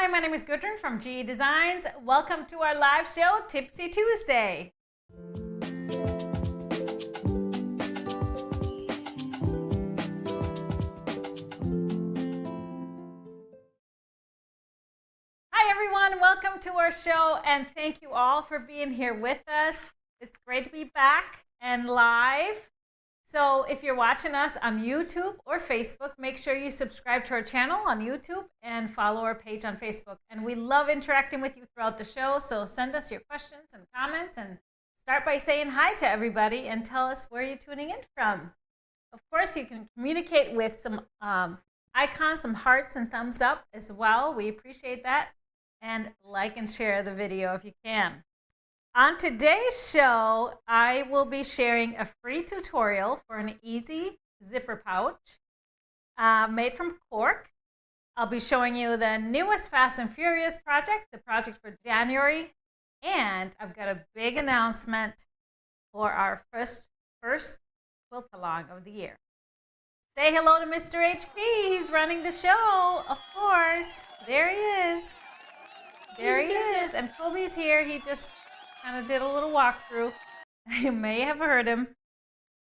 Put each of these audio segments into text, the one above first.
Hi, my name is Gudrun from GE Designs. Welcome to our live show, Tipsy Tuesday. Hi everyone, welcome to our show and thank you all for being here with us. It's great to be back and live. So if you're watching us on YouTube or Facebook, make sure you subscribe to our channel on YouTube and follow our page on Facebook. And we love interacting with you throughout the show, so send us your questions and comments and start by saying hi to everybody and tell us where you're tuning in from. Of course, you can communicate with some icons, some hearts and thumbs up as well. We appreciate that. And like and share the video if you can. On today's show, I will be sharing a free tutorial for an easy zipper pouch made from Cork. I'll be showing you the newest Fast and Furious project, the project for January, and I've got a big announcement for our first quilt along of the year. Say hello to Mr. HP. He's running the show, of course. There he is. There he is. And Kobe's here. He just kind of did a little walkthrough. You may have heard him.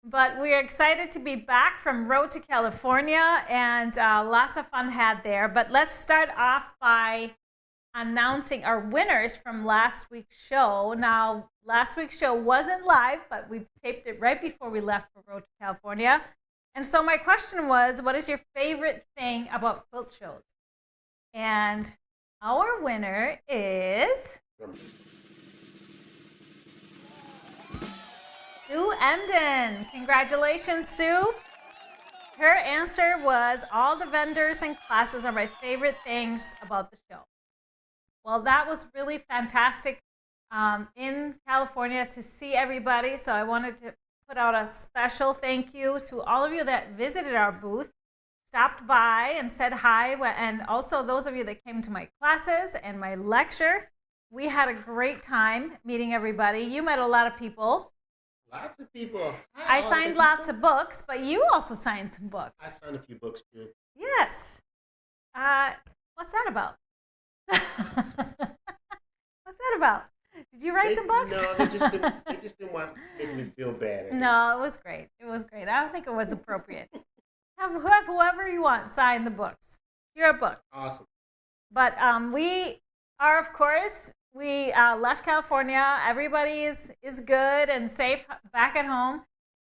But we're excited to be back from road to California and lots of fun had there. But let's start off by announcing our winners from last week's show. Now, last week's show wasn't live, but we taped it right before we left for road to California. And so my question was, what is your favorite thing about quilt shows? And our winner is Sue Emden. Congratulations, Sue. Her answer was, all the vendors and classes are my favorite things about the show. Well, that was really fantastic in California to see everybody. So I wanted to put out a special thank you to all of you that visited our booth, stopped by and said hi, and also those of you that came to my classes and my lecture. We had a great time meeting everybody. You met a lot of people. Lots of people. I signed lots of books, but you also signed some books. I signed a few books too. Yes. What's that about? What's that about? Did you write some books? No, they just didn't want to make me feel bad. No, it was great. It was great. I don't think it was appropriate. Have whoever you want sign the books. Your book. Awesome. But we are, of course, we left California. Everybody is good and safe back at home.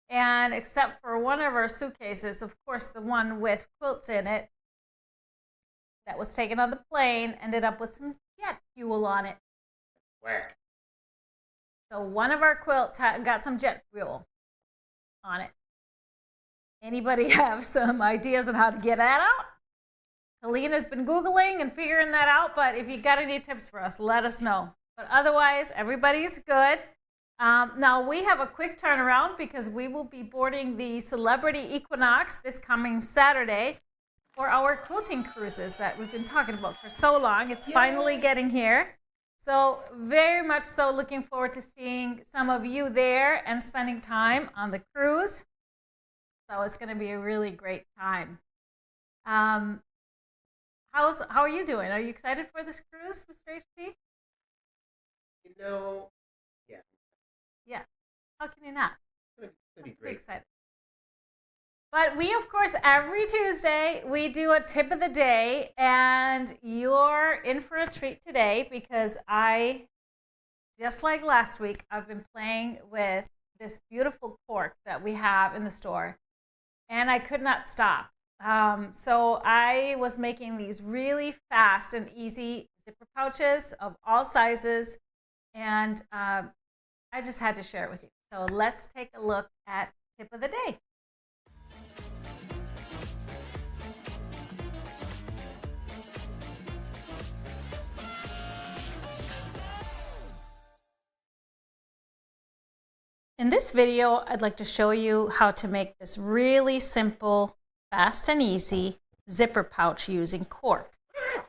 And except for one of our suitcases, of course, the one with quilts in it that was taken on the plane, ended up with some jet fuel on it. Whack. So one of our quilts got some jet fuel on it. Anybody have some ideas on how to get that out? Helena's been Googling and figuring that out, but if you got any tips for us, let us know. But otherwise, everybody's good. Now, we have a quick turnaround because we will be boarding the Celebrity Equinox this coming Saturday for our quilting cruises that we've been talking about for so long. It's finally getting here. So very much so looking forward to seeing some of you there and spending time on the cruise. So it's going to be a really great time. How are you doing? Are you excited for this cruise, Mr. HP? You know, yeah. Yeah. How can you not? It's going to be I'm great. excited. But we, of course, every Tuesday, we do a tip of the day, and you're in for a treat today because just like last week, I've been playing with this beautiful cork that we have in the store, and I could not stop. So I was making these really fast and easy zipper pouches of all sizes, and I just had to share it with you. So let's take a look at tip of the day. In this video, I'd like to show you how to make this really simple, fast and easy zipper pouch using cork.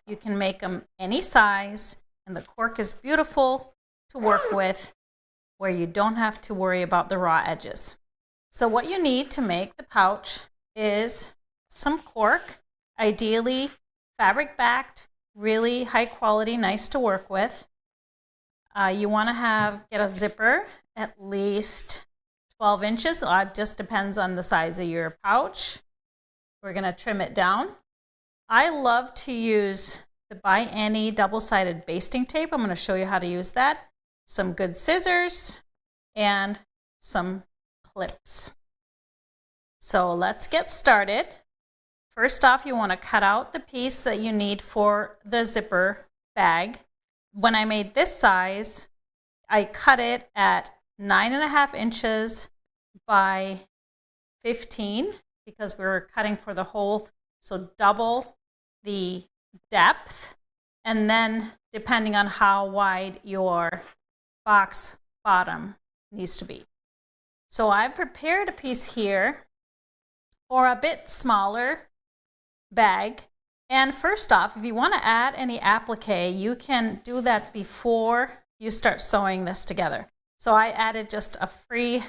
You can make them any size, and the cork is beautiful to work with where you don't have to worry about the raw edges. So what you need to make the pouch is some cork, ideally fabric backed really high quality, nice to work with. You want to get a zipper at least 12 inches. It just depends on the size of your pouch. We're going to trim it down. I love to use the By Any double-sided basting tape. I'm going to show you how to use that. Some good scissors and some clips. So let's get started. First off, you want to cut out the piece that you need for the zipper bag. When I made this size, I cut it at 9.5 inches by 15 because we were cutting for the hole, so double the depth, and then depending on how wide your box bottom needs to be. So I prepared a piece here for a bit smaller bag. And first off, if you want to add any applique, you can do that before you start sewing this together. So I added just a free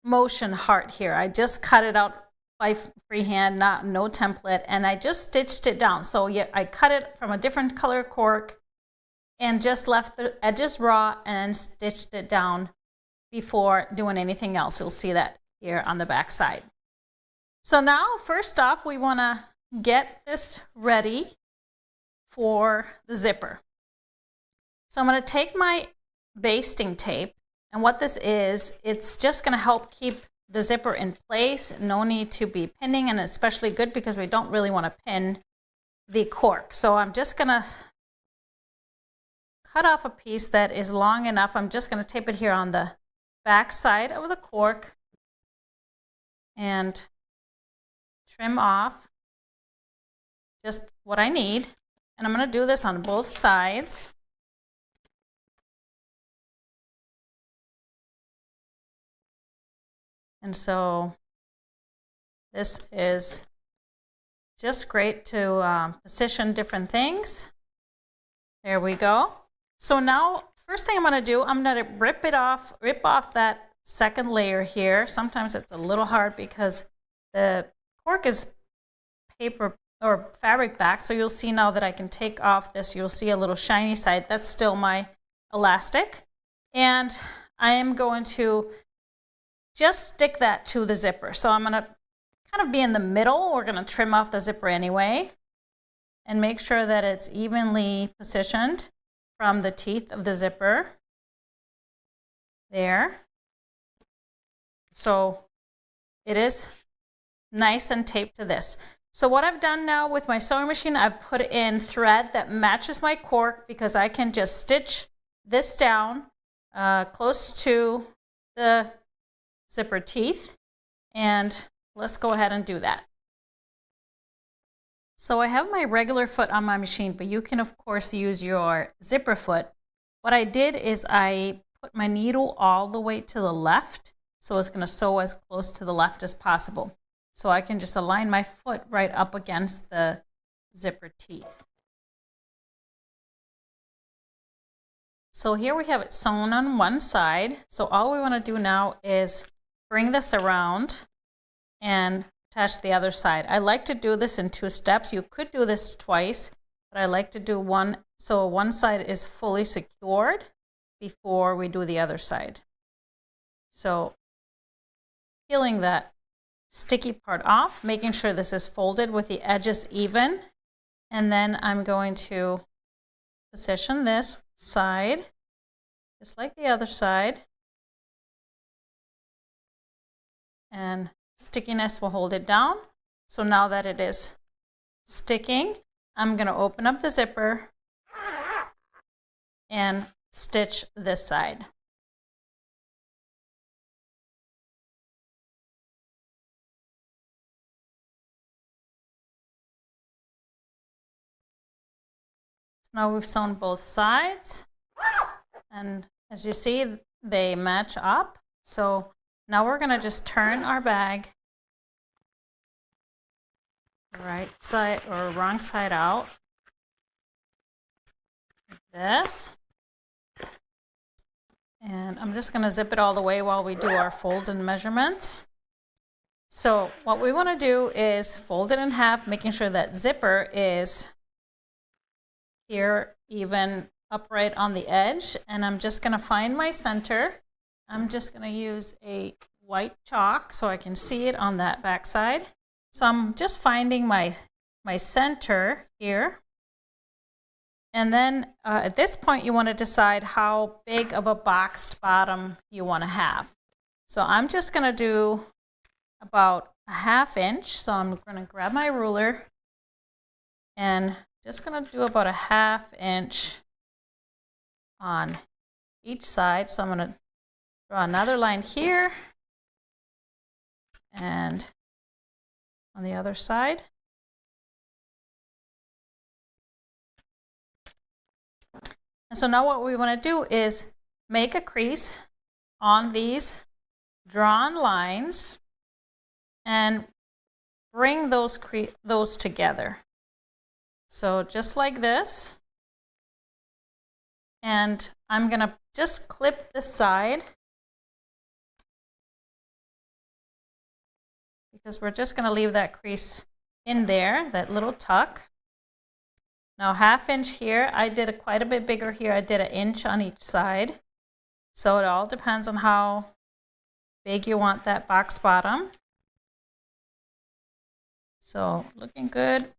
motion heart here. I just cut it out by freehand, no template, and I just stitched it down. So yeah, I cut it from a different color cork and just left the edges raw and stitched it down before doing anything else. You'll see that here on the back side. So now, first off, we want to get this ready for the zipper. So I'm going to take my basting tape, and what this is, it's just going to help keep the zipper in place. No need to be pinning, and especially good because we don't really want to pin the cork. So I'm just going to cut off a piece that is long enough. I'm just going to tape it here on the back side of the cork and trim off just what I need. And I'm going to do this on both sides. And so this is just great to position different things. There we go. So now, first thing I'm going to do, I'm going to rip off that second layer here. Sometimes it's a little hard because the cork is paper or fabric back, so you'll see now that I can take off this. You'll see a little shiny side. That's still my elastic. And I am going to just stick that to the zipper. So I'm going to kind of be in the middle. We're going to trim off the zipper anyway and make sure that it's evenly positioned from the teeth of the zipper. There. So it is nice and taped to this. So what I've done now with my sewing machine, I've put in thread that matches my cork because I can just stitch this down close to the zipper teeth. And let's go ahead and do that. So I have my regular foot on my machine, but you can of course use your zipper foot. What I did is I put my needle all the way to the left, so it's going to sew as close to the left as possible. So I can just align my foot right up against the zipper teeth. So here we have it sewn on one side. So all we want to do now is bring this around and attach the other side. I like to do this in 2 steps. You could do this twice, but I like to do one so one side is fully secured before we do the other side. So peeling that sticky part off, making sure this is folded with the edges even, and then I'm going to position this side just like the other side, and stickiness will hold it down. So now that it is sticking, I'm going to open up the zipper and stitch this side. Now we've sewn both sides, and as you see, they match up. So now we're going to just turn our bag right side or wrong side out, like this. And I'm just going to zip it all the way while we do our fold and measurements. So what we want to do is fold it in half, making sure that zipper is here even upright on the edge. And I'm just going to find my center. I'm just going to use a white chalk so I can see it on that back side. So I'm just finding my center here. And then at this point, you want to decide how big of a boxed bottom you want to have. So I'm just going to do about a 1/2 inch. So I'm going to grab my ruler and just going to do about a 1/2 inch on each side. So I'm going to draw another line here and on the other side. And so now what we want to do is make a crease on these drawn lines and bring those together. So just like this. And I'm going to just clip this side because we're just going to leave that crease in there, that little tuck. Now 1/2 inch here, I did quite a bit bigger here. I did 1 inch on each side. So it all depends on how big you want that box bottom. So looking good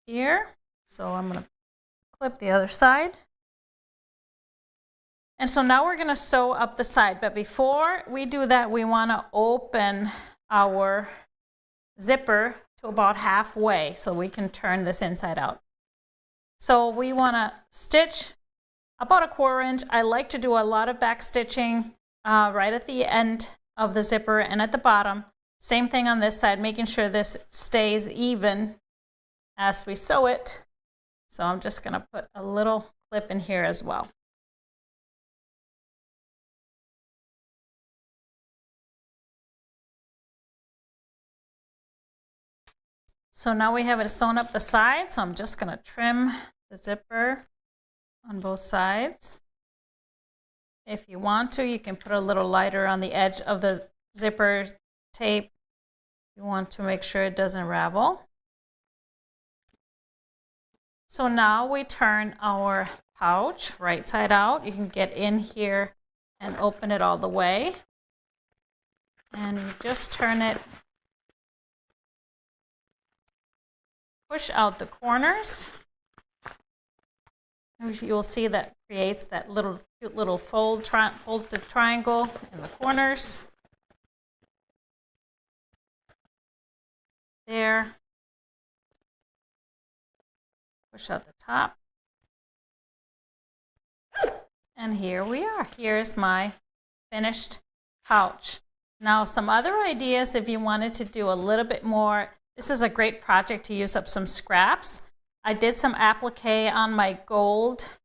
here. So I'm going to clip the other side. And so now we're going to sew up the side. But before we do that, we want to open our zipper to about halfway so we can turn this inside out. So we want to stitch about 1/4 inch. I like to do a lot of back stitching right at the end of the zipper and at the bottom. Same thing on this side, making sure this stays even as we sew it. So I'm just going to put a little clip in here as well. So now we have it sewn up the side, so I'm just going to trim the zipper on both sides. If you want to, you can put a little lighter on the edge of the zipper tape. You want to make sure it doesn't ravel. So now we turn our pouch right side out. You can get in here and open it all the way. And you just turn it. Push out the corners. You'll see that creates that cute little folded triangle in the corners. There. Push out the top. And here we are. Here's my finished pouch. Now some other ideas if you wanted to do a little bit more. This is a great project to use up some scraps. I did some applique on my gold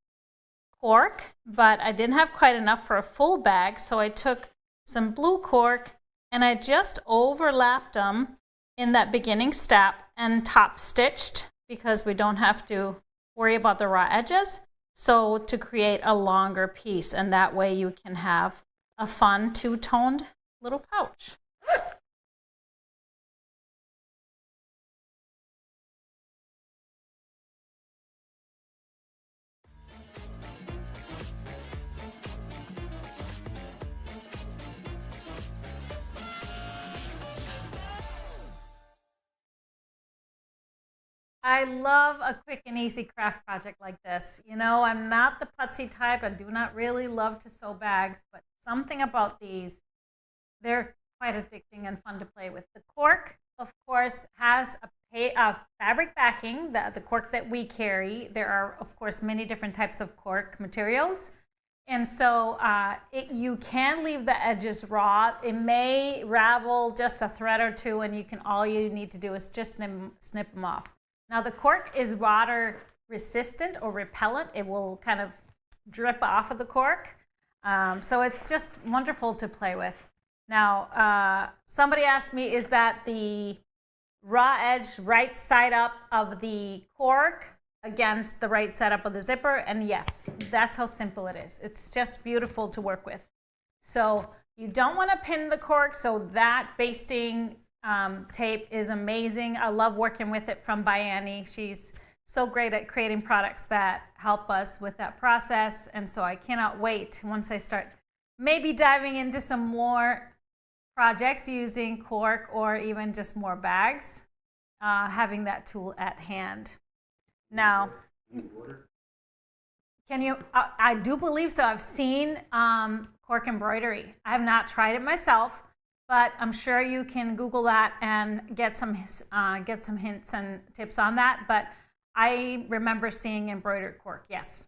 cork, but I didn't have quite enough for a full bag, so I took some blue cork and I just overlapped them in that beginning step and top stitched because we don't have to worry about the raw edges. So to create a longer piece, and that way you can have a fun two-toned little pouch. I love a quick and easy craft project like this. You know, I'm not the putsy type. I do not really love to sew bags, but something about these, they're quite addicting and fun to play with. The cork, of course, has a fabric backing, the cork that we carry. There are, of course, many different types of cork materials. And so you can leave the edges raw. It may ravel just a thread or two, and all you need to do is just snip them off. Now the cork is water resistant or repellent. It will kind of drip off of the cork. So it's just wonderful to play with. Now, somebody asked me, is that the raw edge right side up of the cork against the right side up of the zipper? And yes, that's how simple it is. It's just beautiful to work with. So you don't want to pin the cork so that basting tape is amazing. I love working with it from Biani. She's so great at creating products that help us with that process. And so I cannot wait once I start maybe diving into some more projects using cork or even just more bags, having that tool at hand. Now, can you, I do believe so. I've seen cork embroidery. I have not tried it myself, but I'm sure you can Google that and get some hints and tips on that. But I remember seeing embroidered cork, yes.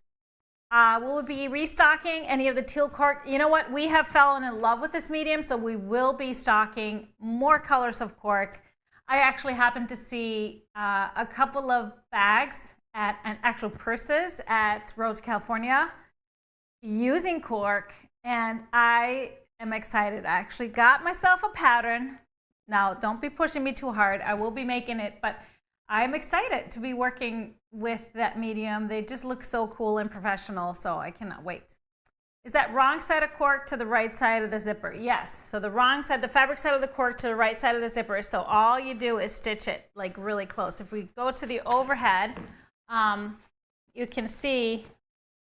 Will we be restocking any of the teal cork? You know what? We have fallen in love with this medium, so we will be stocking more colors of cork. I actually happened to see a couple of bags and actual purses at Rhodes, California using cork, and I am excited. I actually got myself a pattern. Now, don't be pushing me too hard. I will be making it, but I'm excited to be working with that medium. They just look so cool and professional, so I cannot wait. Is that wrong side of cork to the right side of the zipper? Yes. So the wrong side, the fabric side of the cork to the right side of the zipper. So all you do is stitch it like really close. If we go to the overhead, you can see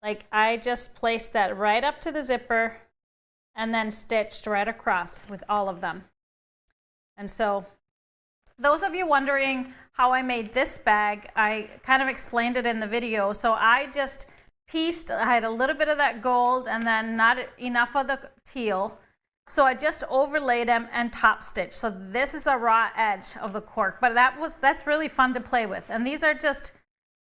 like I just placed that right up to the zipper and then stitched right across with all of them. And so those of you wondering how I made this bag, I kind of explained it in the video. So I just pieced, I had a little bit of that gold and then not enough of the teal. So I just overlaid them and top stitched. So this is a raw edge of the cork, but that's really fun to play with. And these are just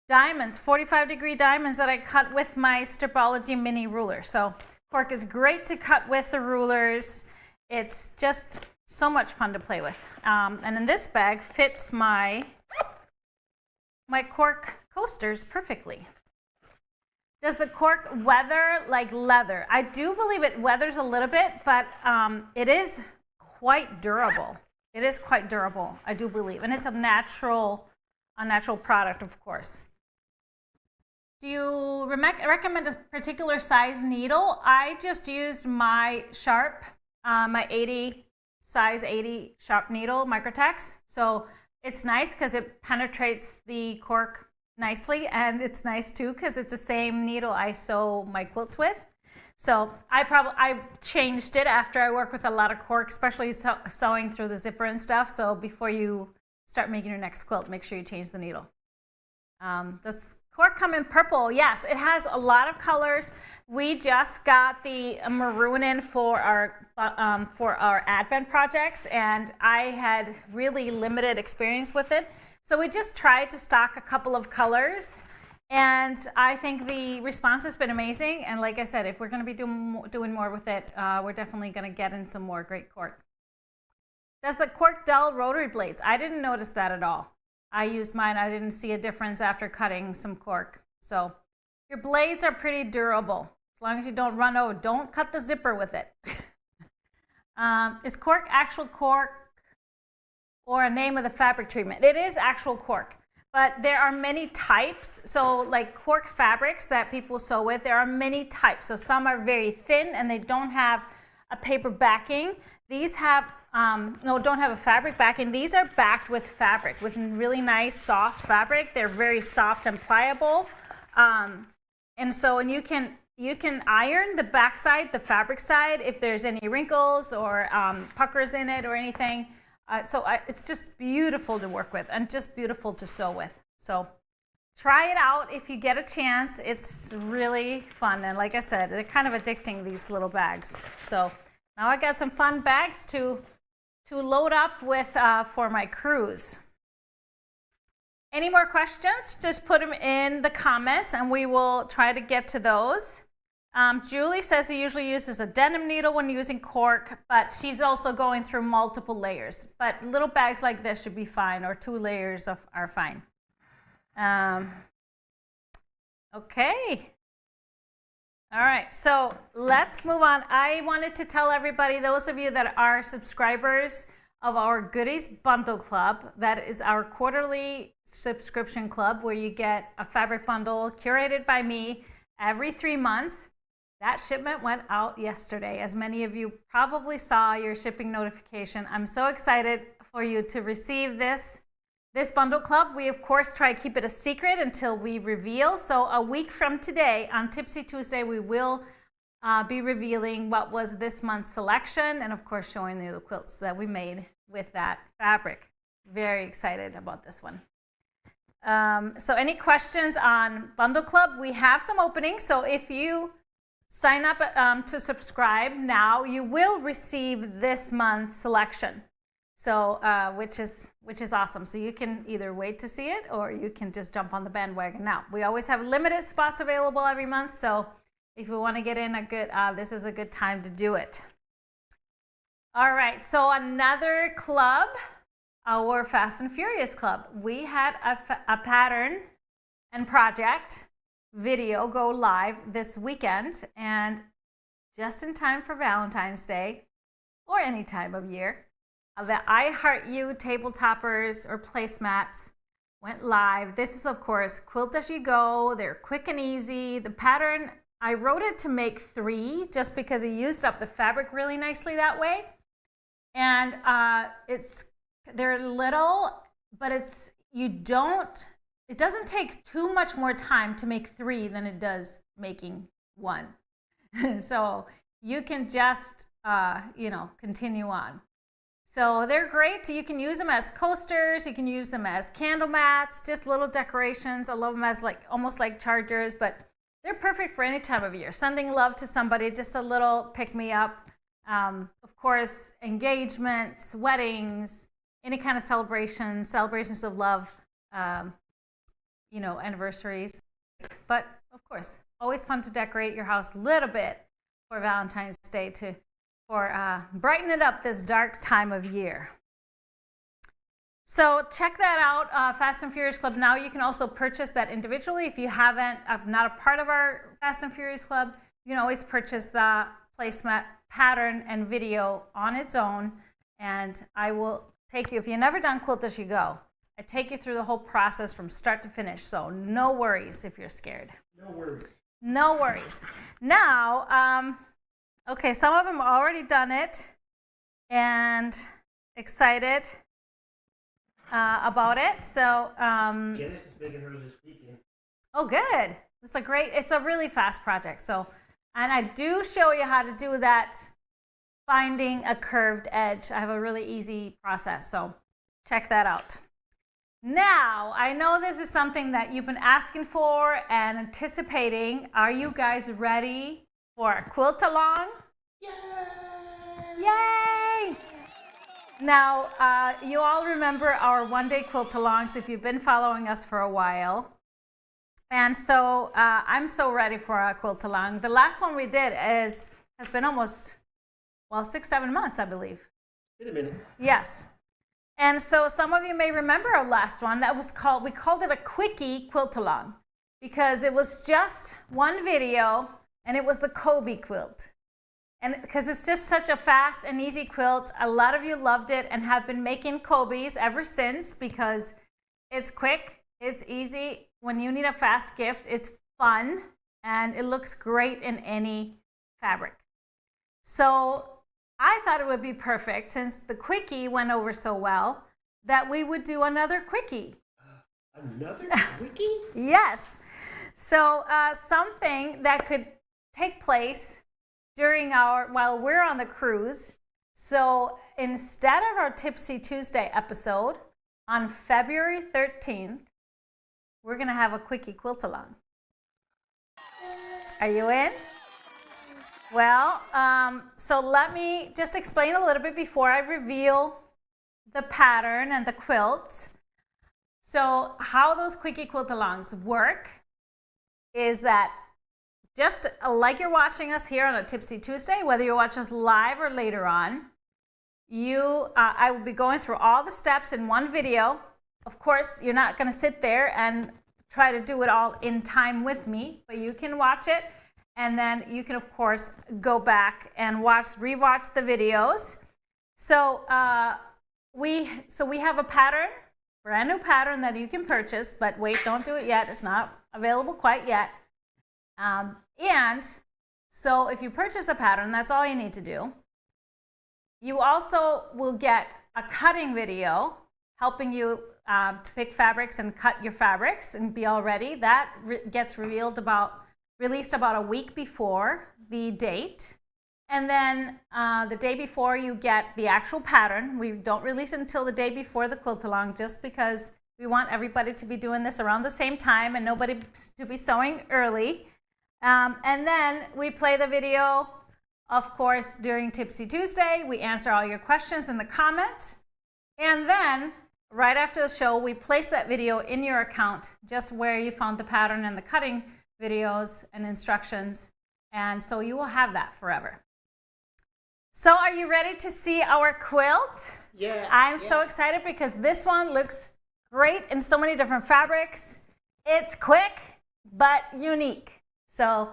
diamonds, 45-degree diamonds that I cut with my Stripology mini ruler. So cork is great to cut with the rulers. It's just so much fun to play with. And then this bag fits my cork coasters perfectly. Does the cork weather like leather? I do believe it weathers a little bit, but it is quite durable. It is quite durable, I do believe. And it's a natural product, of course. Do you recommend a particular size needle? I just used my sharp, my size 80 sharp needle, Microtex. So it's nice because it penetrates the cork nicely, and it's nice too because it's the same needle I sew my quilts with. So I changed it after I work with a lot of cork, especially sewing through the zipper and stuff. So before you start making your next quilt, make sure you change the needle. Does cork come in purple? Yes, it has a lot of colors. We just got the maroon in for our Advent projects, and I had really limited experience with it. So we just tried to stock a couple of colors, and I think the response has been amazing. And like I said, if we're going to be doing more with it, we're definitely going to get in some more great cork. Does the cork dull rotary blades? I didn't notice that at all. I used mine. I didn't see a difference after cutting some cork. So your blades are pretty durable. As long as you don't run over, don't cut the zipper with it. Is cork actual cork or a name of the fabric treatment? It is actual cork, but there are many types. So like cork fabrics that people sew with, there are many types. So some are very thin and they don't have a paper backing. These have don't have a fabric backing. These are backed with fabric, with really nice soft fabric. They're very soft and pliable, and you can iron the back side, the fabric side, if there's any wrinkles or puckers in it or anything. It's just beautiful to work with and just beautiful to sew with. So try it out if you get a chance. It's really fun, and like I said, they're kind of addicting, these little bags. So now I got some fun bags to load up with for my cruise. Any more questions? Just put them in the comments and we will try to get to those. Julie says he usually uses a denim needle when using cork, but she's also going through multiple layers. But little bags like this should be fine, or 2 layers are fine. Okay. All right, so let's move on. I wanted to tell everybody, those of you that are subscribers of our Goodies Bundle Club, that is our quarterly subscription club where you get a fabric bundle curated by me every 3 months. That shipment went out yesterday. As many of you probably saw your shipping notification. I'm so excited for you to receive this bundle club. We of course try to keep it a secret until we reveal. So a week from today on Tipsy Tuesday, we will be revealing what was this month's selection, and of course showing you the quilts that we made with that fabric. Very excited about this one. So any questions on bundle club? We have some openings, so if you sign up to subscribe now, you will receive this month's selection. So which is awesome. So you can either wait to see it, or you can just jump on the bandwagon now. We always have limited spots available every month, so if you want to get in this is a good time to do it. All right, so another club, our Fast and Furious Club. We had a pattern and project video go live this weekend, and just in time for Valentine's Day or any time of year, the I Heart You table toppers or placemats went live. This is of course Quilt As You Go. They're quick and easy. The pattern, I wrote it to make 3 just because it used up the fabric really nicely that way. And they're little, but it doesn't take too much more time to make 3 than it does making 1. So you can just continue on. So they're great. You can use them as coasters. You can use them as candle mats, just little decorations. I love them as almost like chargers, but they're perfect for any time of year. Sending love to somebody, just a little pick-me-up. Of course, engagements, weddings, any kind of celebrations of love, anniversaries. But of course, always fun to decorate your house a little bit for Valentine's Day brighten it up this dark time of year. So check that out, Fast and Furious Club. Now you can also purchase that individually. If you haven't, not a part of our Fast and Furious Club, you can always purchase the placemat pattern and video on its own. And I will take you, if you've never done Quilt As You Go, I take you through the whole process from start to finish. So no worries if you're scared. No worries. No worries. Now, okay, some of them have already done it and excited about it. So Janice is making hers this weekend. Oh, good. It's a really fast project. So, and I do show you how to do that, finding a curved edge. I have a really easy process, so check that out. Now, I know this is something that you've been asking for and anticipating. Are you guys ready for a quilt along? Yay! Yay! Now, you all remember our one-day quilt alongs if you've been following us for a while. And so I'm so ready for a quilt along. The last one we did has been almost, 6-7 months, I believe. Wait a minute. Yes. And so some of you may remember our last one. We called it a quickie quilt along because it was just one video, and it was the Kobe quilt. And because it's just such a fast and easy quilt, a lot of you loved it and have been making Kobe's ever since because it's quick, it's easy. When you need a fast gift, it's fun, and it looks great in any fabric. So I thought it would be perfect, since the quickie went over so well, that we would do another quickie. Another quickie? Yes. So something that could take place while we're on the cruise. So instead of our Tipsy Tuesday episode on February 13th, we're going to have a quickie quilt along. Are you in? Well, so let me just explain a little bit before I reveal the pattern and the quilt. So how those quickie quilt alongs work is that just like you're watching us here on a Tipsy Tuesday, whether you watch us live or later on, I will be going through all the steps in one video. Of course, you're not going to sit there and try to do it all in time with me, but you can watch it, and then you can, of course, go back and rewatch the videos. So we have a pattern, brand new pattern that you can purchase, but wait, don't do it yet. It's not available quite yet. And so if you purchase a pattern, that's all you need to do. You also will get a cutting video helping you to pick fabrics and cut your fabrics and be all ready. That gets released about a week before the date. And then the day before you get the actual pattern. We don't release it until the day before the quilt along, just because we want everybody to be doing this around the same time and nobody to be sewing early. And then we play the video, of course, during Tipsy Tuesday. We answer all your questions in the comments. And then right after the show, we place that video in your account, just where you found the pattern and the cutting videos and instructions. And so you will have that forever. So are you ready to see our quilt? Yeah. I'm so excited because this one looks great in so many different fabrics. It's quick, but unique. So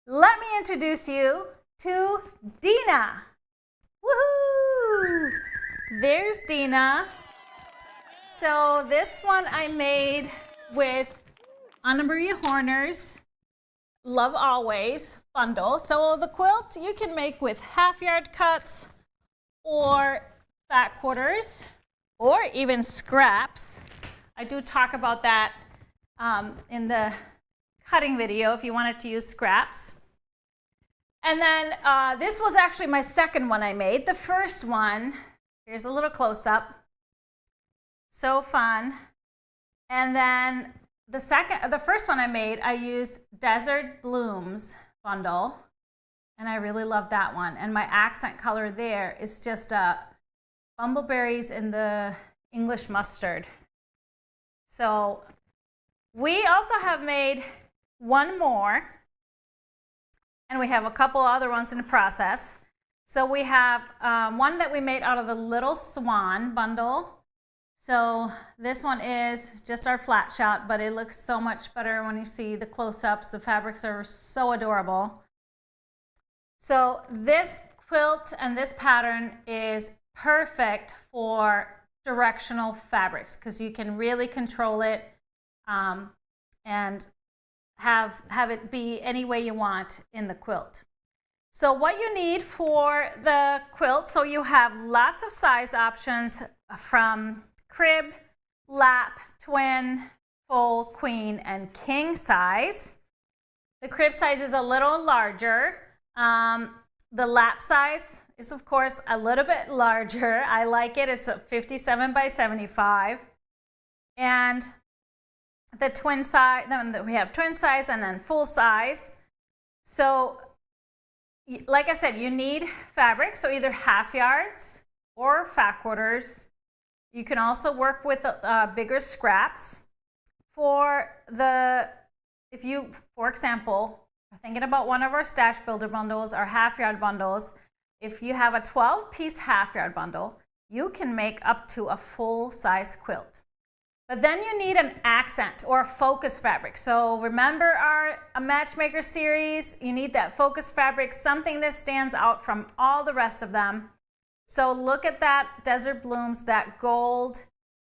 let me introduce you to Dena. Woohoo! There's Dena. So this one I made with Anna Maria Horner's Love Always bundle. So the quilt you can make with half-yard cuts or fat quarters or even scraps. I do talk about that in the cutting video if you wanted to use scraps. And then this was actually my second one I made. The first one, here's a little close-up. So fun. And then the first one I made, I used Desert Blooms bundle, and I really love that one. And my accent color there is just bumbleberries in the English mustard. So we also have made one more, and we have a couple other ones in the process. So we have one that we made out of the Little Swan bundle. So this one is just our flat shot, but it looks so much better when you see the close-ups. The fabrics are so adorable. So this quilt and this pattern is perfect for directional fabrics because you can really control it and have it be any way you want in the quilt. So what you need for the quilt, so you have lots of size options from crib, lap, twin, full, queen, and king size. The crib size is a little larger. The lap size is, of course, a little bit larger. I like it. It's a 57 by 75. And the twin size, then we have twin size and then full size. So, like I said, you need fabric, so either half yards or fat quarters. You can also work with bigger scraps. If you, for example, are thinking about one of our stash builder bundles, our half yard bundles, if you have a 12-piece half yard bundle, you can make up to a full size quilt. But then you need an accent or a focus fabric. So remember our Matchmaker series, you need that focus fabric, something that stands out from all the rest of them. So look at that Desert Blooms, that gold.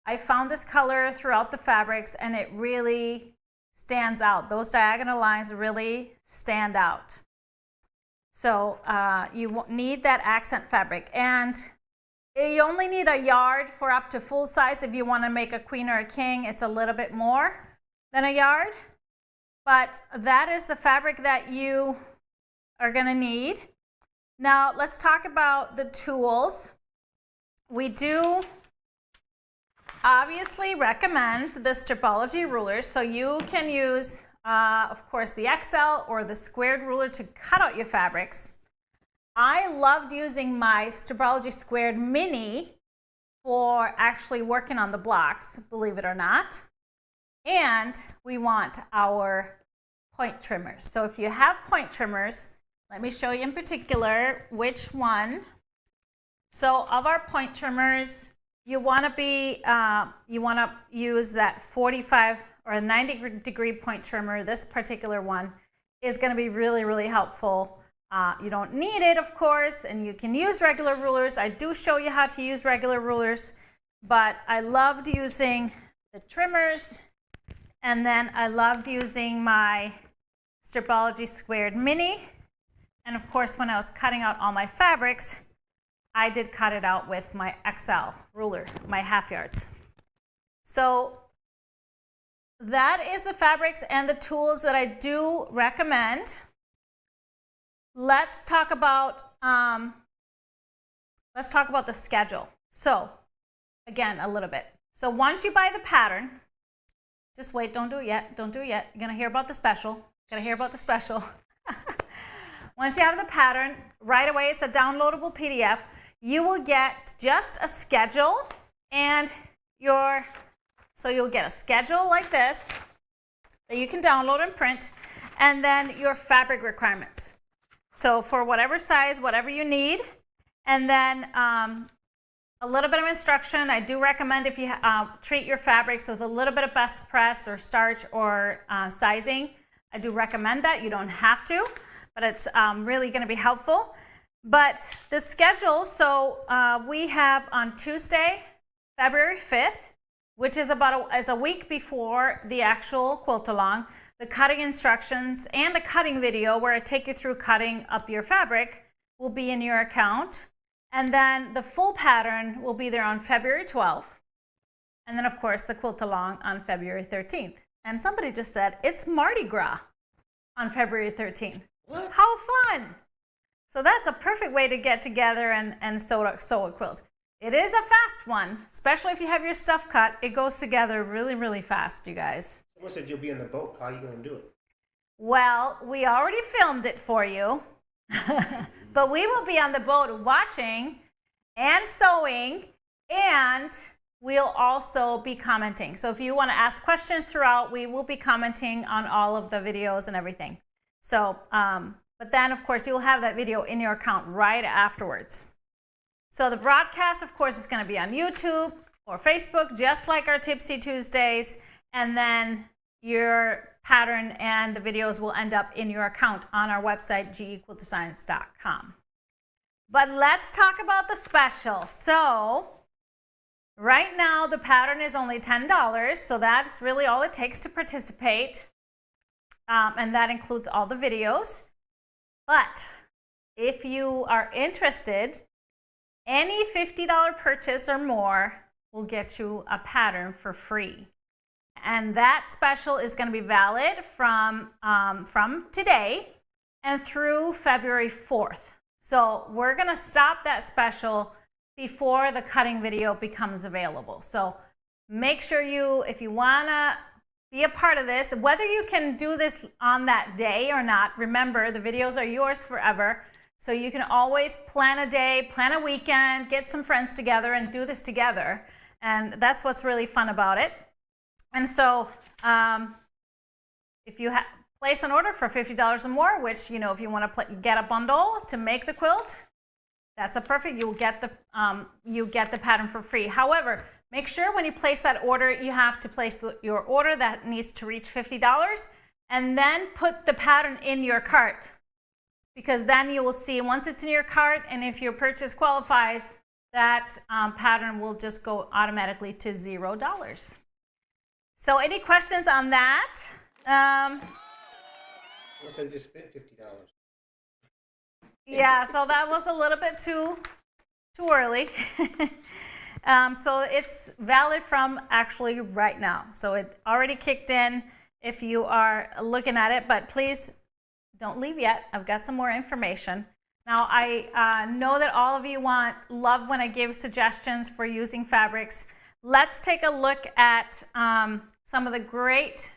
I found this color throughout the fabrics and it really stands out. Those diagonal lines really stand out. So you need that accent fabric. And you only need a yard for up to full size. If you want to make a queen or a king, it's a little bit more than a yard. But that is the fabric that you are going to need. Now let's talk about the tools. We do obviously recommend the Stripology rulers, so you can use, of course, the XL or the squared ruler to cut out your fabrics. I loved using my Stripology squared mini for actually working on the blocks, believe it or not. And we want our point trimmers. So if you have point trimmers, let me show you in particular which one. So of our point trimmers, you want to use that 45 or a 90-degree point trimmer. This particular one is going to be really, really helpful. You don't need it, of course, and you can use regular rulers. I do show you how to use regular rulers, but I loved using the trimmers, and then I loved using my Stripology squared mini. And of course, when I was cutting out all my fabrics, I did cut it out with my XL ruler, my half yards. So that is the fabrics and the tools that I do recommend. Let's talk about the schedule. So again, a little bit. So once you buy the pattern, just wait, don't do it yet, don't do it yet. You're gonna hear about the special, Once you have the pattern, right away, it's a downloadable PDF. You will get just a schedule and so you'll get a schedule like this that you can download and print, and then your fabric requirements. So for whatever size, whatever you need, and then a little bit of instruction. I do recommend if you treat your fabrics with a little bit of best press or starch or sizing, I do recommend that. You don't have to, but it's really going to be helpful. But the schedule, so we have on Tuesday, February 5th, which is about a week before the actual quilt along, the cutting instructions and a cutting video where I take you through cutting up your fabric will be in your account. And then the full pattern will be there on February 12th. And then of course the quilt along on February 13th. And somebody just said, it's Mardi Gras on February 13th. What? How fun! So that's a perfect way to get together and sew a quilt. It is a fast one, especially if you have your stuff cut. It goes together really, really fast, you guys. Someone said you'll be in the boat. How are you going to do it? Well, we already filmed it for you, but we will be on the boat watching and sewing, and we'll also be commenting. So if you want to ask questions throughout, we will be commenting on all of the videos and everything. So, but then of course you'll have that video in your account right afterwards. So the broadcast, of course, is going to be on YouTube or Facebook, just like our Tipsy Tuesdays, and then your pattern and the videos will end up in your account on our website, gequiltdesigns.com. But let's talk about the special. So right now the pattern is only $10, so that's really all it takes to participate, and that includes all the videos. But if you are interested, any $50 purchase or more will get you a pattern for free. And that special is going to be valid from today and through February 4th. So we're going to stop that special before the cutting video becomes available. So make sure if you want to be a part of this, whether you can do this on that day or not, remember the videos are yours forever. So you can always plan a day, plan a weekend, get some friends together and do this together. And that's what's really fun about it. And so if you place an order for $50 or more, which, you know, if you want to get a bundle to make the quilt, that's a perfect, you get the pattern for free. However, make sure when you place that order, you have to place your order that needs to reach $50 and then put the pattern in your cart. Because then you will see once it's in your cart, and if your purchase qualifies, that pattern will just go automatically to $0. So any questions on that? Unless I just spent $50. Yeah, so that was a little bit too early. So it's valid from actually right now. So it already kicked in if you are looking at it, but please don't leave yet. I've got some more information. Now, I know that all of you love when I give suggestions for using fabrics. Let's take a look at some of the great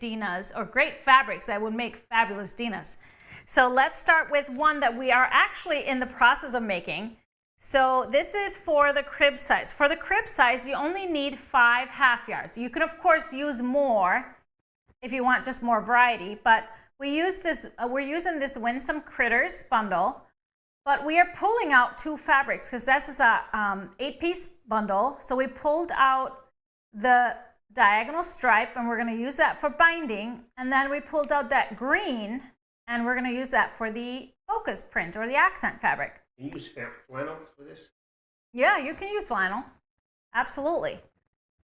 Denas, or great fabrics that would make fabulous Denas. So let's start with one that we are actually in the process of making. So this is for the crib size. For the crib size, you only need 5 half yards. You can, of course, use more if you want just more variety, but we're using this Winsome Critters bundle, but we are pulling out 2 fabrics because this is a 8-piece bundle. So we pulled out the diagonal stripe, and we're going to use that for binding. And then we pulled out that green, and we're going to use that for the focus print or the accent fabric. Can you use flannel for this? Yeah, you can use flannel. Absolutely.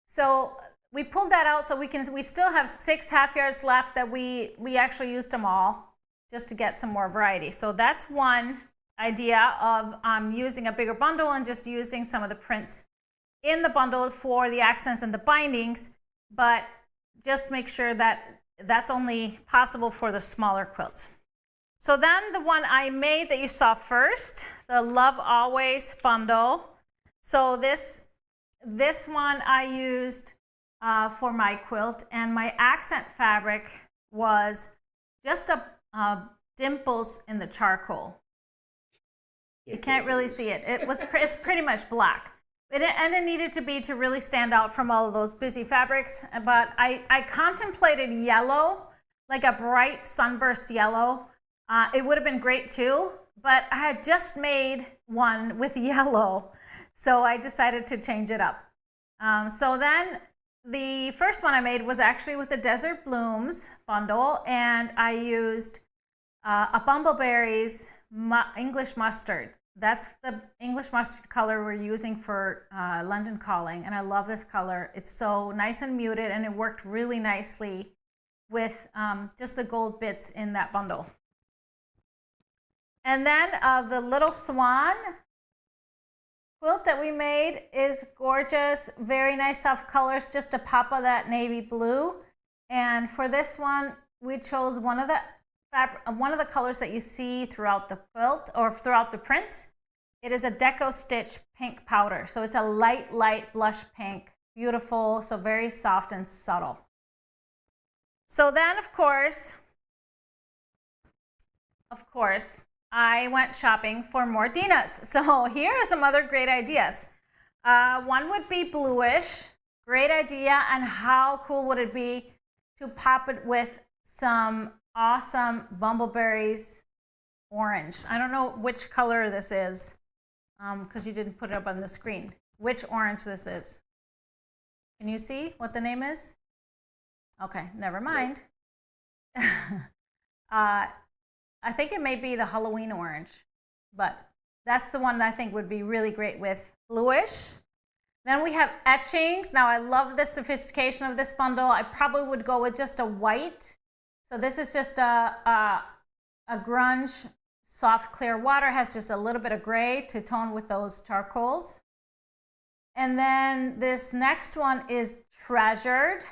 So we pulled that out so we still have 6 half yards left that we actually used them all just to get some more variety. So that's one idea of using a bigger bundle and just using some of the prints in the bundle for the accents and the bindings, but just make sure that that's only possible for the smaller quilts. So then the one I made that you saw first, the Love Always bundle. So this one I used for my quilt, and my accent fabric was just a dimples in the charcoal. You can't really see it. It's pretty much black. And it needed to be to really stand out from all of those busy fabrics. But I contemplated yellow, like a bright sunburst yellow. It would have been great too, but I had just made one with yellow, so I decided to change it up. So then the first one I made was actually with the Desert Blooms bundle, and I used a Bumbleberries English mustard. That's the English mustard color we're using for London Calling, and I love this color. It's so nice and muted, and it worked really nicely with just the gold bits in that bundle. And then the Little Swan quilt that we made is gorgeous, very nice soft colors, just a pop of that navy blue. And for this one, we chose one of the colors that you see throughout the quilt or throughout the prints. It is a Deco Stitch pink powder. So it's a light blush pink, beautiful, so very soft and subtle. So then, of course, I went shopping for more Denas. So here are some other great ideas. One would be bluish, great idea, and how cool would it be to pop it with some awesome Bumbleberries orange. I don't know which color this is because you didn't put it up on the screen. Which orange this is. Can you see what the name is? Okay, never mind. I think it may be the Halloween orange, but that's the one that I think would be really great with bluish. Then we have etchings. Now I love the sophistication of this bundle. I probably would go with just a white. So this is just a grunge soft clear water, has just a little bit of gray to tone with those charcoals. And then this next one is Treasured.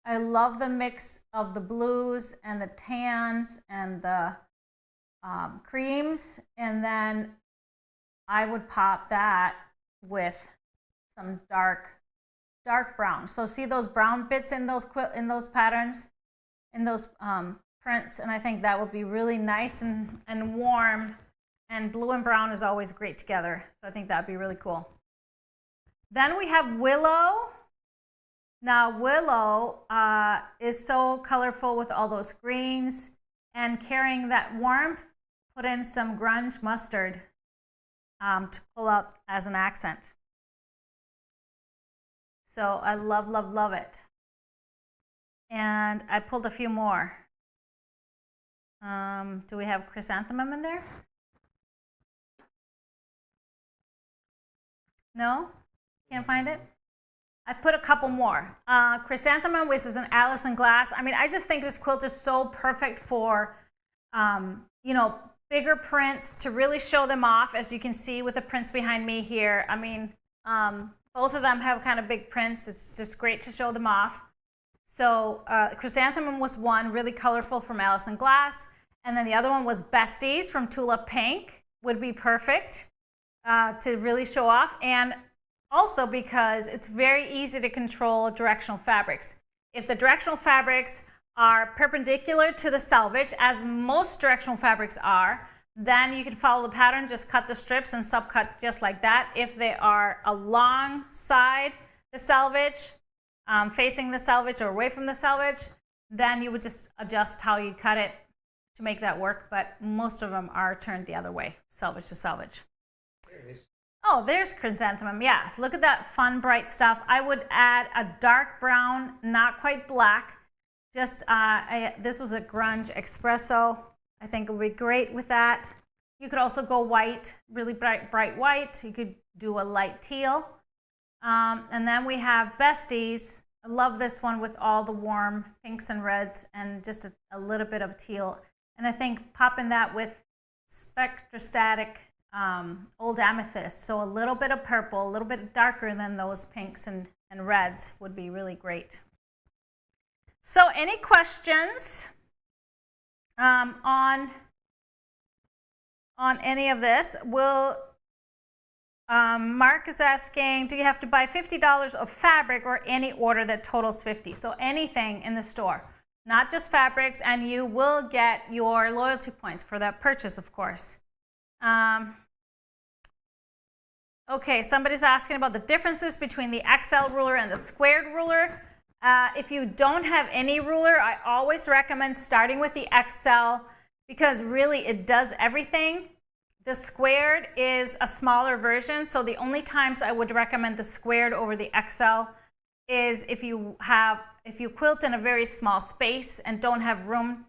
I love the mix of the blues and the tans and the creams, and then I would pop that with some dark brown. So see those brown bits in those patterns, in those prints, and I think that would be really nice and warm, and blue and brown is always great together, so I think that'd be really cool. Then we have Willow. Now Willow is so colorful with all those greens, and carrying that warmth, put in some grunge mustard to pull out as an accent. So I love it. And I pulled a few more. Do we have chrysanthemum in there? No? Can't find it? I put a couple more. Chrysanthemum, which is an Alison glass. I mean, I just think this quilt is so perfect for, you know, bigger prints to really show them off, as you can see with the prints behind me here. I mean, both of them have kind of big prints. It's just great to show them off. So Chrysanthemum was one, really colorful, from Alison Glass. And then the other one was Besties from Tulip Pink, would be perfect to really show off. And also because it's very easy to control directional fabrics. If the directional fabrics are perpendicular to the selvage, as most directional fabrics are, then you can follow the pattern, just cut the strips and subcut just like that. If they are alongside the selvage, facing the selvage or away from the selvage, then you would just adjust how you cut it to make that work, but most of them are turned the other way, selvage to selvage. There it is. Oh, there's chrysanthemum, yes. Look at that fun, bright stuff. I would add a dark brown, not quite black. Just, this was a grunge espresso. I think it would be great with that. You could also go white, really bright white. You could do a light teal. And then we have Besties. I love this one with all the warm pinks and reds and just a little bit of teal. And I think popping that with spectrostatic old amethyst. So a little bit of purple, a little bit darker than those pinks and reds would be really great. So any questions on any of this? Mark is asking, do you have to buy $50 of fabric or any order that totals 50? So anything in the store, not just fabrics, and you will get your loyalty points for that purchase, of course. Okay, somebody's asking about the differences between the XL ruler and the squared ruler. If you don't have any ruler, I always recommend starting with the XL because really it does everything. The squared is a smaller version, so the only times I would recommend the squared over the XL is if you quilt in a very small space and don't have room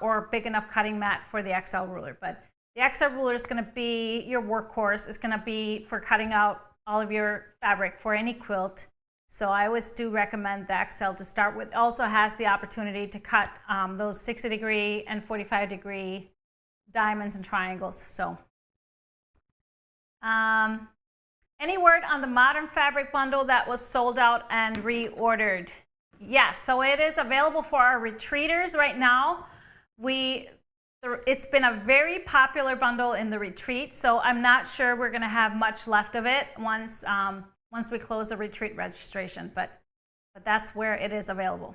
or big enough cutting mat for the XL ruler. But the XL ruler is going to be your workhorse. It's going to be for cutting out all of your fabric for any quilt. So I always do recommend the XL to start with. It also has the opportunity to cut those 60-degree and 45-degree diamonds and triangles. So any word on the modern fabric bundle that was sold out and reordered? Yes, so it is available for our retreaters right now. It's been a very popular bundle in the retreat, so I'm not sure we're going to have much left of it once we close the retreat registration, but that's where it is available.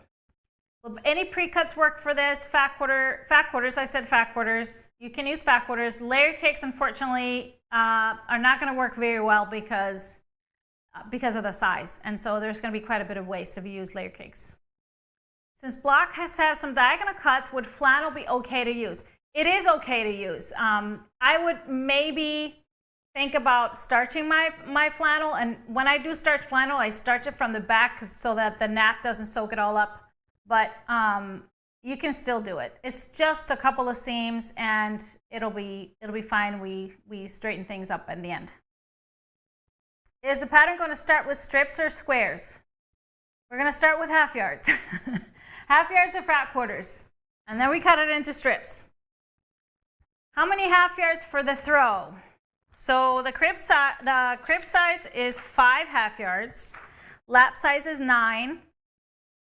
Will any pre-cuts work for this? Fat quarters, I said fat quarters. You can use fat quarters. Layer cakes, unfortunately, are not going to work very well because of the size, and so there's going to be quite a bit of waste if you use layer cakes. Since block has to have some diagonal cuts, would flannel be okay to use? It is okay to use. I would maybe think about starching my flannel, and when I do starch flannel, I starch it from the back so that the nap doesn't soak it all up, but you can still do it. It's just a couple of seams and it'll be fine. We straighten things up in the end. Is the pattern going to start with strips or squares? We're going to start with half yards. Half yards or fat quarters, and then we cut it into strips. How many half yards for the throw? So the crib size is 5 half yards, lap size is 9,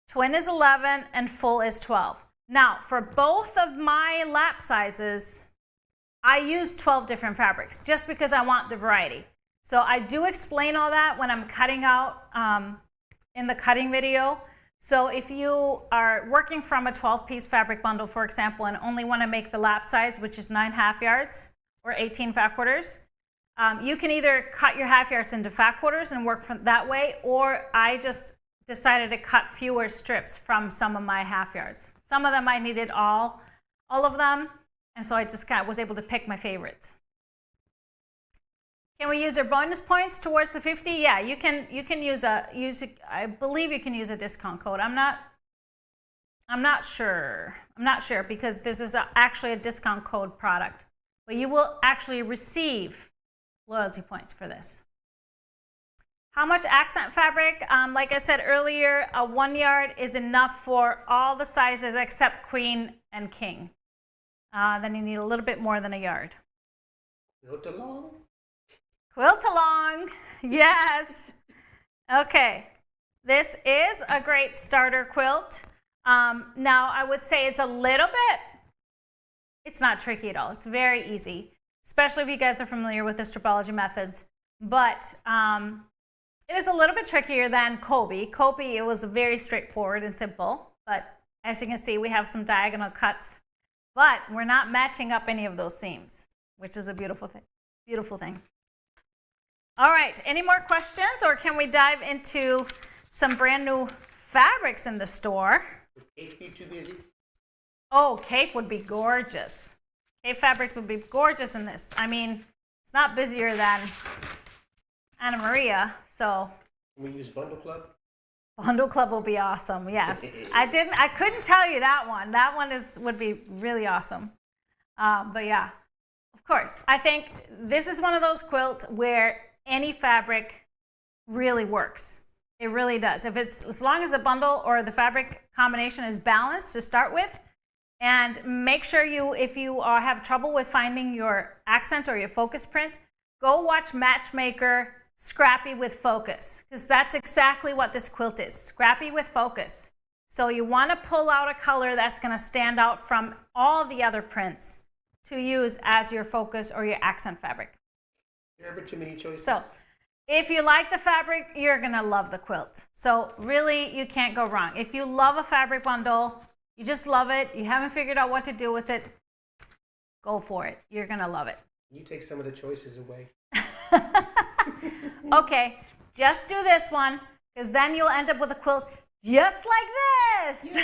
twin is 11, and full is 12. Now, for both of my lap sizes, I use 12 different fabrics just because I want the variety. So I do explain all that when I'm cutting out in the cutting video. So if you are working from a 12-piece fabric bundle, for example, and only want to make the lap size, which is 9 half yards or 18 fat quarters, you can either cut your half yards into fat quarters and work from that way, or I just decided to cut fewer strips from some of my half yards. Some of them I needed all of them, and so I just was able to pick my favorites. Can we use our bonus points towards the 50? Yeah, you can use I believe you can use a discount code. I'm not sure because this is actually a discount code product, but you will actually receive loyalty points for this. How much accent fabric? Like I said earlier, a 1 yard is enough for all the sizes except queen and king. Then you need a little bit more than a yard. Quilt along? Quilt along, yes. Okay, this is a great starter quilt. Now I would say it's a little bit, it's not tricky at all. It's very easy, especially if you guys are familiar with the Stripology methods. But it is a little bit trickier than Kobe. Kobe, it was very straightforward and simple. But as you can see, we have some diagonal cuts. But we're not matching up any of those seams, which is a beautiful thing. Beautiful thing. All right, any more questions, or can we dive into some brand new fabrics in the store? Would Kate be too busy? Oh, Kate would be gorgeous. Kate fabrics would be gorgeous in this. I mean, it's not busier than Anna Maria, so. Can we use Bundle Club? Bundle Club will be awesome, yes. I couldn't tell you that one. That one would be really awesome. But yeah, of course. I think this is one of those quilts where any fabric really works. It really does. If it's, as long as the bundle or the fabric combination is balanced to start with, And make sure if you have trouble with finding your accent or your focus print, go watch Matchmaker Scrappy with Focus, because that's exactly what this quilt is, scrappy with focus. So you want to pull out a color that's going to stand out from all the other prints to use as your focus or your accent fabric. There are too many choices. So if you like the fabric, you're going to love the quilt. So really, you can't go wrong. If you love a fabric bundle, you just love it, you haven't figured out what to do with it, go for it. You're going to love it. You take some of the choices away. Okay, just do this one, because then you'll end up with a quilt just like this.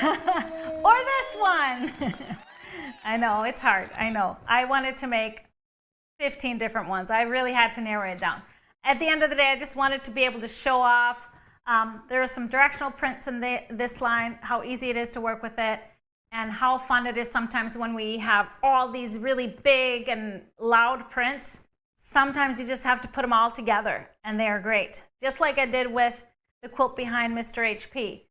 Or this one. I know, it's hard. I know. I wanted to make 15 different ones. I really had to narrow it down. At the end of the day, I just wanted to be able to show off. There are some directional prints in this line, how easy it is to work with it, and how fun it is sometimes when we have all these really big and loud prints. Sometimes you just have to put them all together, and they are great. Just like I did with the quilt behind Mr. HP.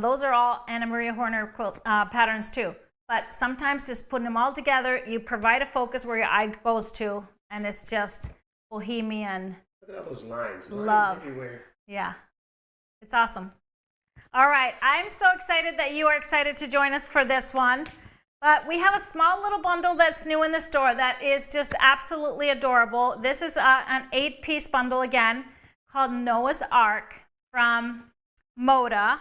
Those are all Anna Maria Horner quilt patterns too. But sometimes just putting them all together, you provide a focus where your eye goes to, and it's just bohemian. Look at all those lines. Love. Lines everywhere. Yeah, it's awesome. All right, I'm so excited that you are excited to join us for this one. But we have a small little bundle that's new in the store that is just absolutely adorable. This is an 8-piece bundle again called Noah's Ark from Moda.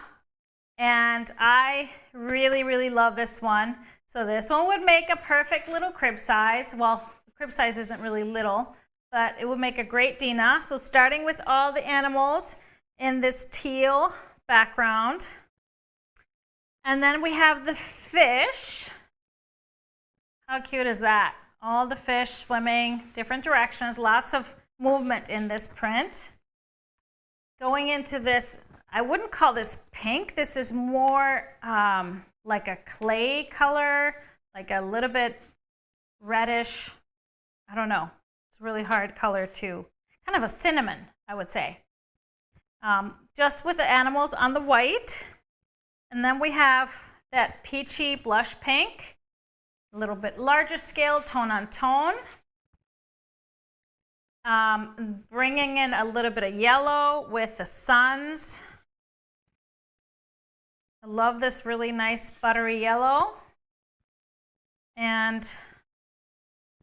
And I really, really love this one. So this one would make a perfect little crib size. Well, the crib size isn't really little, but it would make a great Dena. So starting with all the animals in this teal background. And then we have the fish. How cute is that? All the fish swimming different directions, lots of movement in this print. Going into this, I wouldn't call this pink. This is more like a clay color, like a little bit reddish. I don't know. It's a really hard color too. Kind of a cinnamon, I would say. Just with the animals on the white. And then we have that peachy blush pink. A little bit larger scale, tone on tone. Bringing in a little bit of yellow with the suns. I love this really nice buttery yellow. And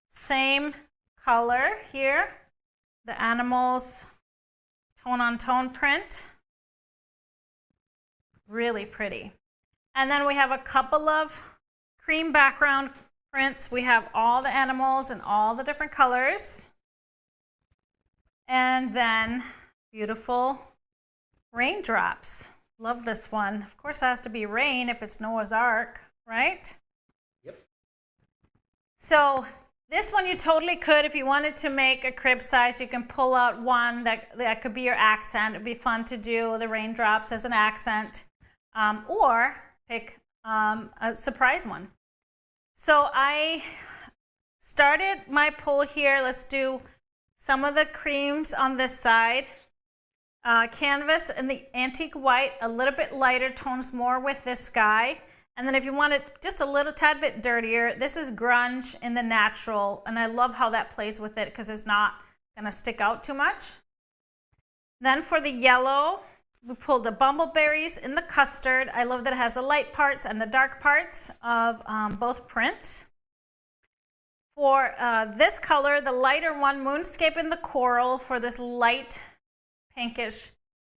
same color here, the animals tone on tone print. Really pretty. And then we have a couple of cream background prints. We have all the animals in all the different colors. And then beautiful raindrops. Love this one. Of course, it has to be rain if it's Noah's Ark, right? Yep. So this one you totally could, if you wanted to make a crib size, you can pull out one that could be your accent. It'd be fun to do the raindrops as an accent, or pick a surprise one. So I started my pull here. Let's do some of the creams on this side. Canvas and the antique white, a little bit lighter tones more with this guy. And then if you want it just a little tad bit dirtier, this is grunge in the natural. And I love how that plays with it because it's not going to stick out too much. Then for the yellow, we pulled the bumbleberries in the custard. I love that it has the light parts and the dark parts of both prints. For this color, the lighter one, Moonscape in the coral for this light pinkish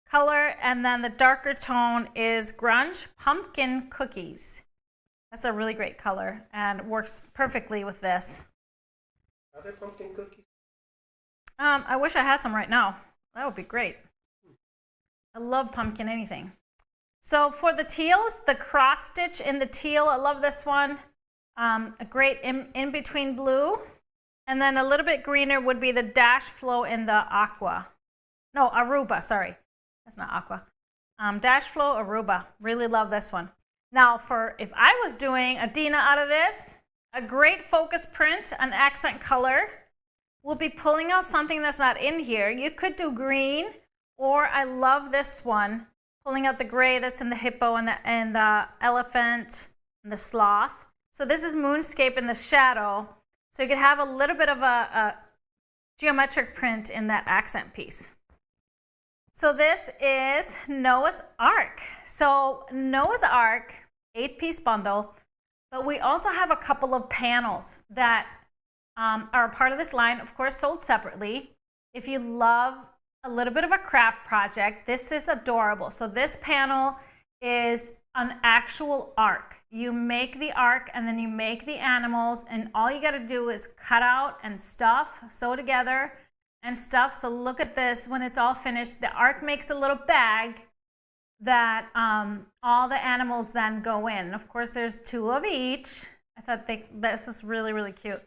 color. And then the darker tone is Grunge Pumpkin Cookies. That's a really great color and works perfectly with this. Are there pumpkin cookies? I wish I had some right now. That would be great. I love pumpkin anything. So for the teals, the cross stitch in the teal, I love this one. A great in-between blue. And then a little bit greener would be the dash flow in the aqua. No, Aruba, sorry. That's not aqua. Dash flow Aruba. Really love this one. Now if I was doing a Dena out of this, a great focus print, an accent color, we'll be pulling out something that's not in here. You could do green. Or I love this one, pulling out the gray that's in the hippo and the elephant and the sloth. So this is moonscape in the shadow. So you could have a little bit of a geometric print in that accent piece. So this is Noah's Ark. So Noah's Ark, 8-piece bundle, but we also have a couple of panels that are a part of this line, of course, sold separately. If you love a little bit of a craft project, this is adorable. So this panel is an actual ark. You make the ark and then you make the animals, and all you got to do is cut out and stuff, sew together and stuff. So look at this. When it's all finished, the ark makes a little bag that all the animals then go in. Of course, there's 2 of each. I thought this is really, really cute.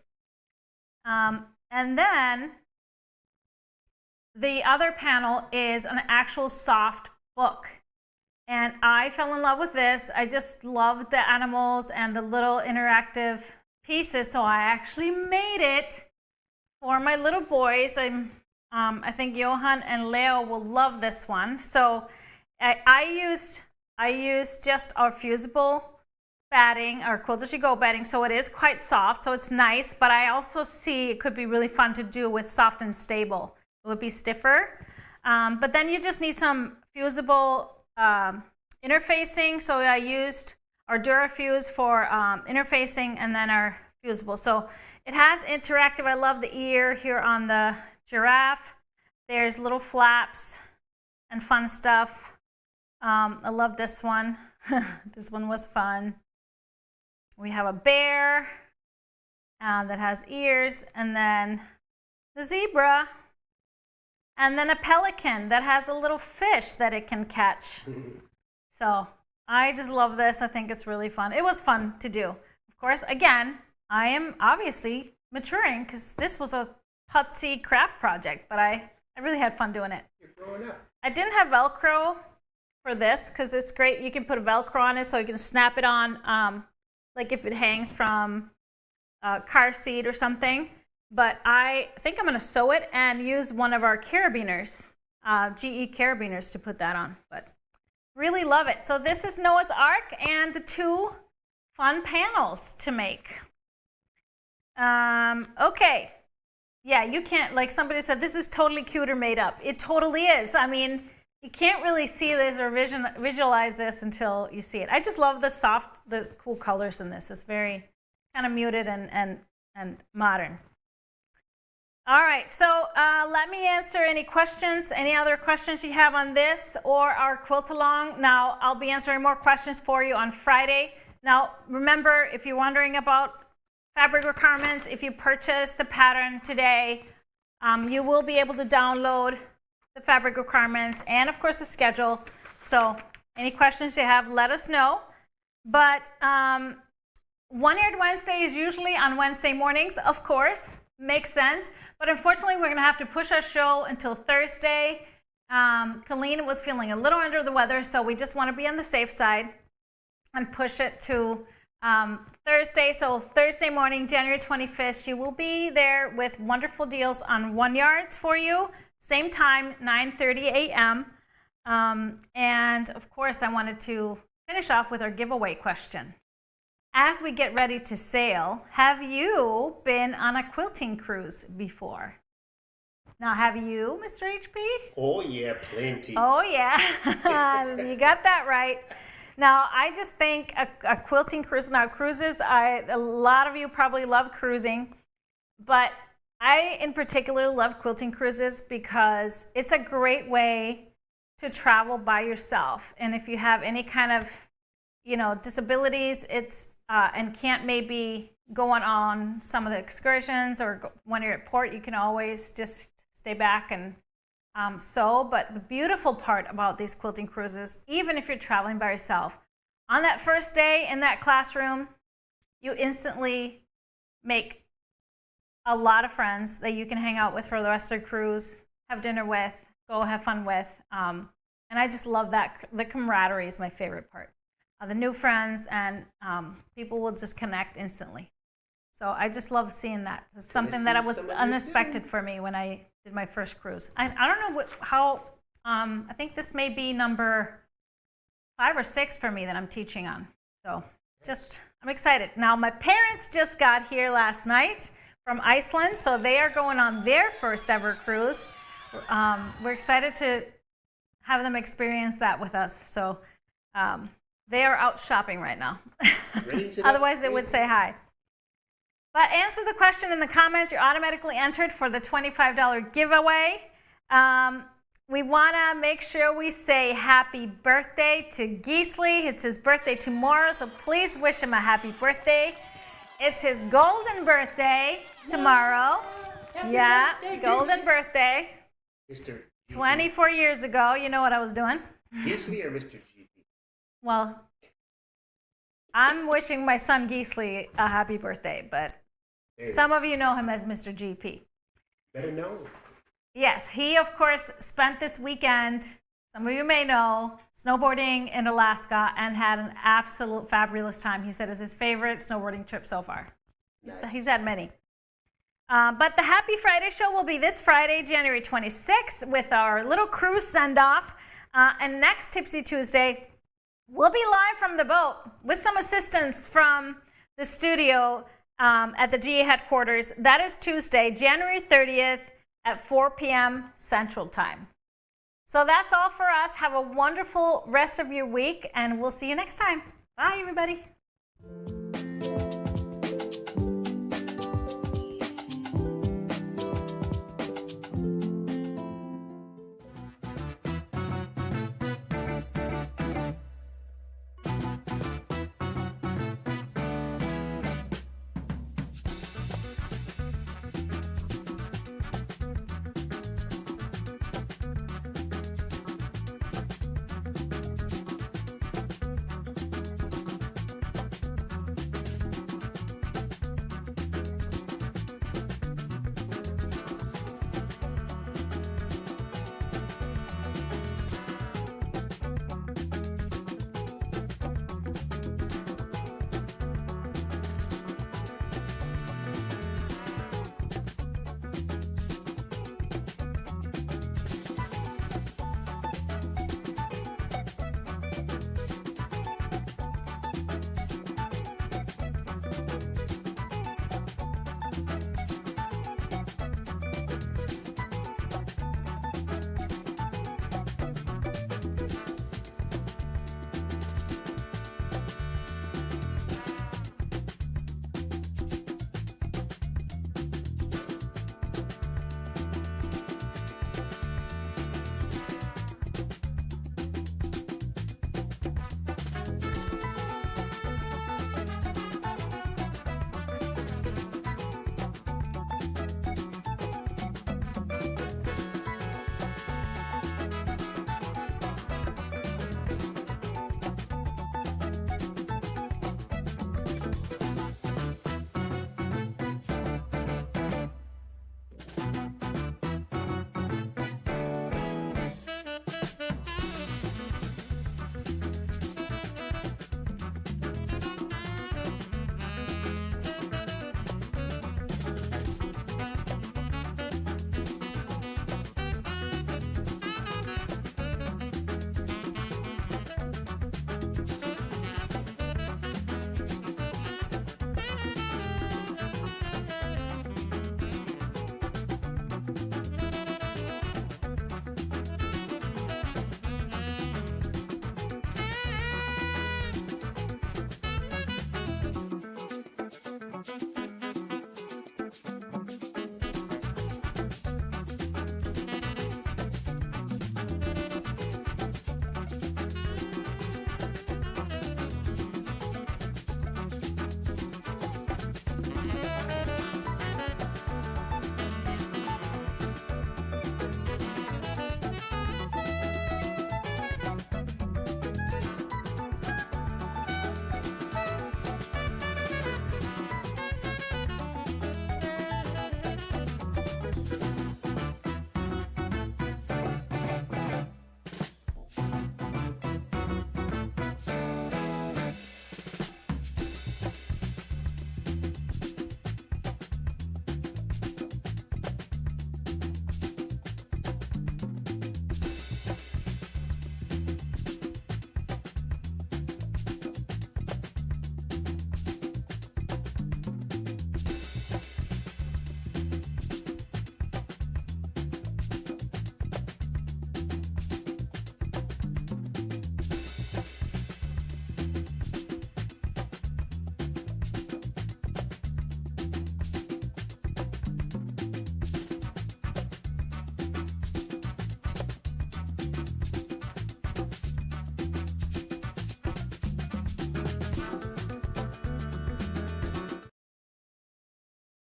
And then the other panel is an actual soft book. And I fell in love with this. I just loved the animals and the little interactive pieces. So I actually made it for my little boys. I think Johan and Leo will love this one. So I used just our fusible batting, our Quilt As You Go batting, so it is quite soft, so it's nice, but I also see it could be really fun to do with soft and stable. It would be stiffer, but then you just need some fusible interfacing, so I used our DuraFuse for interfacing and then our fusible. So it has interactive. I love the ear here on the giraffe. There's little flaps and fun stuff. I love this one. This one was fun. We have a bear that has ears, and then the zebra, and then a pelican that has a little fish that it can catch. So I just love this. I think it's really fun. It was fun to do. Of course, again, I am obviously maturing because this was a putsy craft project, but I really had fun doing it. You're growing up. I didn't have Velcro for this because it's great. You can put a Velcro on it so you can snap it on, like if it hangs from a car seat or something. But I think I'm going to sew it and use one of our carabiners, GE carabiners, to put that on. But really love it. So this is Noah's Ark and the 2 fun panels to make. Okay. Yeah, you can't, like somebody said, this is totally cute or made up. It totally is. I mean, you can't really see this or visualize this until you see it. I just love the cool colors in this. It's very kind of muted and modern. All right, so let me answer any questions, any other questions you have on this or our quilt along. Now, I'll be answering more questions for you on Friday. Now, remember, if you're wondering about fabric requirements, if you purchase the pattern today, you will be able to download the fabric requirements and, of course, the schedule. So any questions you have, let us know. But One-Eared Wednesday is usually on Wednesday mornings, of course. Makes sense. But unfortunately, we're going to have to push our show until Thursday. Colleen was feeling a little under the weather, so we just want to be on the safe side and push it to Thursday. So Thursday morning, January 25th, she will be there with wonderful deals on 1-yards for you. Same time, 9:30 a.m. And of course, I wanted to finish off with our giveaway question. As we get ready to sail, have you been on a quilting cruise before? Now, have you, Mr. HP? Oh, yeah, plenty. Oh, yeah. You got that right. Now, I just think a quilting cruise, now cruises, a lot of you probably love cruising, but I, in particular, love quilting cruises because it's a great way to travel by yourself. And if you have any kind of, disabilities, it's and can't maybe go on some of the excursions or when you're at port, you can always just stay back and sew. But the beautiful part about these quilting cruises, even if you're traveling by yourself, on that first day in that classroom, you instantly make a lot of friends that you can hang out with for the rest of the cruise, have dinner with, go have fun with. And I just love that. The camaraderie is my favorite part. The new friends and people will just connect instantly. So I just love seeing that. It's something that was unexpected for me when I did my first cruise. I don't know how, I think this may be number 5 or 6 for me that I'm teaching on. So I'm excited. Now, my parents just got here last night from Iceland, so they are going on their first ever cruise. We're excited to have them experience that with us. So they are out shopping right now. Otherwise, they would say hi. But answer the question in the comments. You're automatically entered for the $25 giveaway. We want to make sure we say happy birthday to Gisli. It's his birthday tomorrow, so please wish him a happy birthday. It's his golden birthday tomorrow. Happy birthday, golden birthday. Mr. 24 years ago. You know what I was doing? Gisli or Mr. GP? Well, I'm wishing my son Gisli a happy birthday, but some of you know him as Mr. GP. Better know. Yes, he, of course, spent this weekend, some of you may know, snowboarding in Alaska and had an absolute fabulous time. He said it's his favorite snowboarding trip so far. Nice. He's had many. But the Happy Friday show will be this Friday, January 26th, with our little cruise send-off. And next Tipsy Tuesday, we'll be live from the boat with some assistance from the studio at the GA headquarters. That is Tuesday, January 30th at 4 p.m. Central Time. So that's all for us. Have a wonderful rest of your week, and we'll see you next time. Bye, everybody.